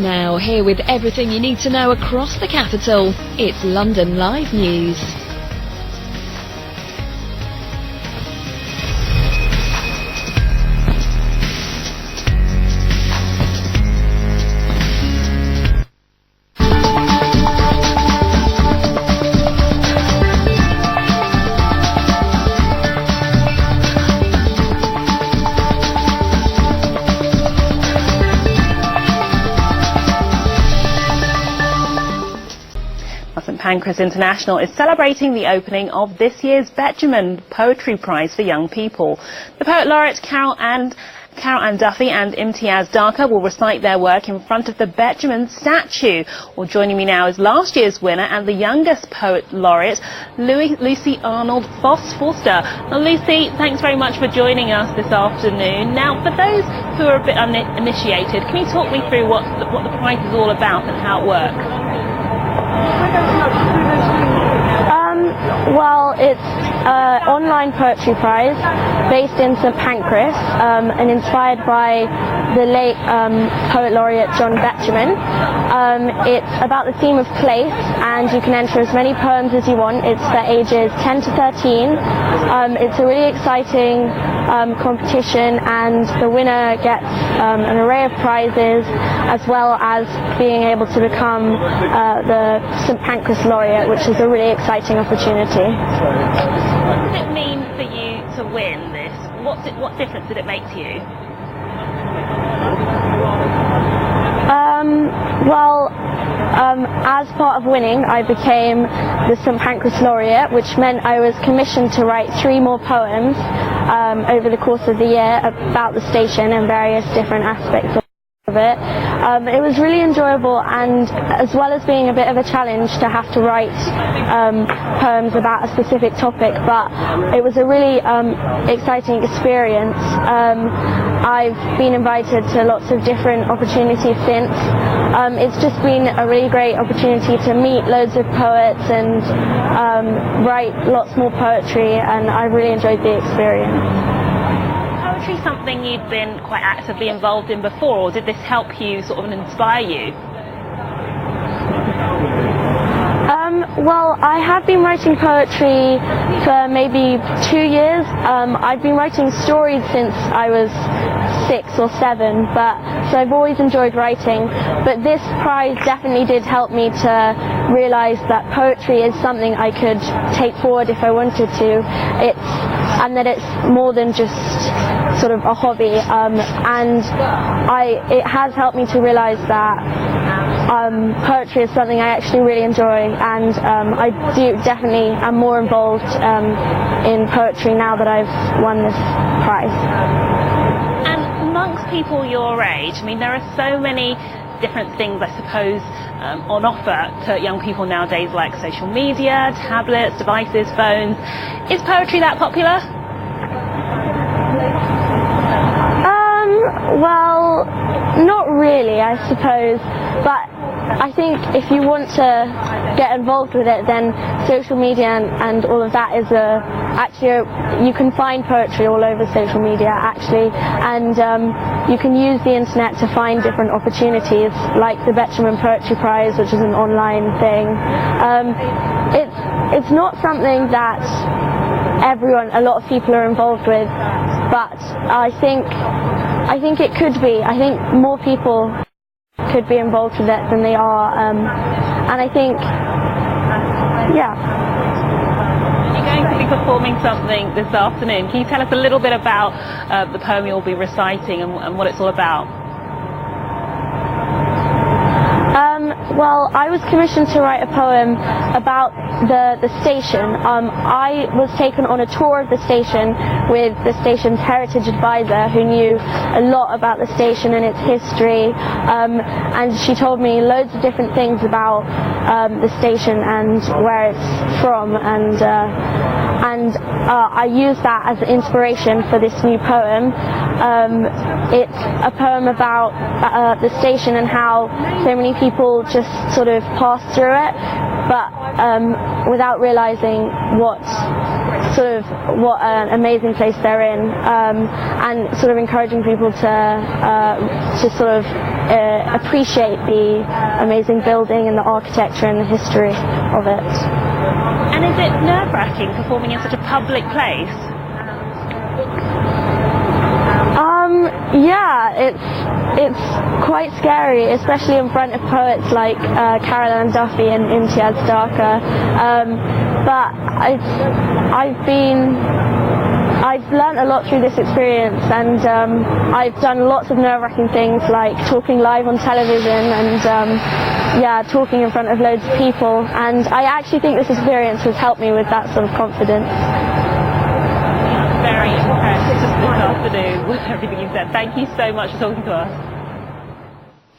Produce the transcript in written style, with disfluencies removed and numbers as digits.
Now, here with everything you need to know across the capital, it's London Live News. St Pancras International is celebrating the opening of this year's Betjeman Poetry Prize for young people. The Poet Laureate Carol Ann Duffy and Imtiaz Darker will recite their work in front of the Betjeman statue. Well, joining me now is last year's winner and the youngest Poet Laureate, Lucy Arnold-Forster. Now, Lucy, thanks very much for joining us this afternoon. Now, for those who are a bit uninitiated, can you talk me through what the prize is all about and how it works? Well, it's an online poetry prize based in St Pancras and inspired by the late Poet Laureate John Betjeman. It's about the theme of place, and you can enter as many poems as you want. It's for ages 10 to 13. It's a really exciting competition, and the winner gets an array of prizes, as well as being able to become the St Pancras Laureate, which is a really exciting opportunity. What does it mean for you to win this? What difference did it make to you? As part of winning, I became the St Pancras Laureate, which meant I was commissioned to write 3 more poems over the course of the year about the station and various different aspects of it. It was really enjoyable, and as well as being a bit of a challenge to have to write poems about a specific topic, but it was a really exciting experience. I've been invited to lots of different opportunities since. It's just been a really great opportunity to meet loads of poets and write lots more poetry, and I really enjoyed the experience. Poetry something you'd been quite actively involved in before, or did this help you sort of inspire you? Well, I have been writing poetry for maybe 2 years. I've been writing stories since I was 6 or 7, so I've always enjoyed writing. But this prize definitely did help me to realise that poetry is something I could take forward if I wanted to. And that it's more than just sort of a hobby. It has helped me to realise that poetry is something I actually really enjoy, and I definitely am more involved in poetry now that I've won this prize. And amongst people your age, I mean, there are so many different things, I suppose, on offer to young people nowadays, like social media, tablets, devices, phones. Is poetry that popular? Well, not really, I suppose, but I think if you want to get involved with it, then social media and all of that is you can find poetry all over social media actually, and you can use the internet to find different opportunities, like the Betjeman Poetry Prize, which is an online thing. It's not something that a lot of people are involved with, but I think it could be. I think more people could be involved with it than they are, and I think, yeah. You're going to be performing something this afternoon. Can you tell us a little bit about the poem you'll be reciting and what it's all about? Well, I was commissioned to write a poem about the station. I was taken on a tour of the station with the station's heritage advisor, who knew a lot about the station and its history, and she told me loads of different things about the station and where it's from, and I used that as inspiration for this new poem. It's a poem about the station and how so many people just sort of pass through it, but without realizing what an amazing place they're in. and sort of encouraging people to sort of appreciate the amazing building and the architecture and the history of it. And is it nerve-wracking performing in such a public place? Yeah, it's quite scary, especially in front of poets like Caroline Duffy and Imtiaz Darka. But I've learned a lot through this experience, and I've done lots of nerve-wracking things like talking live on television and talking in front of loads of people, and I actually think this experience has helped me with that sort of confidence. Very impressed this afternoon with everything you said. Thank you so much for talking to us.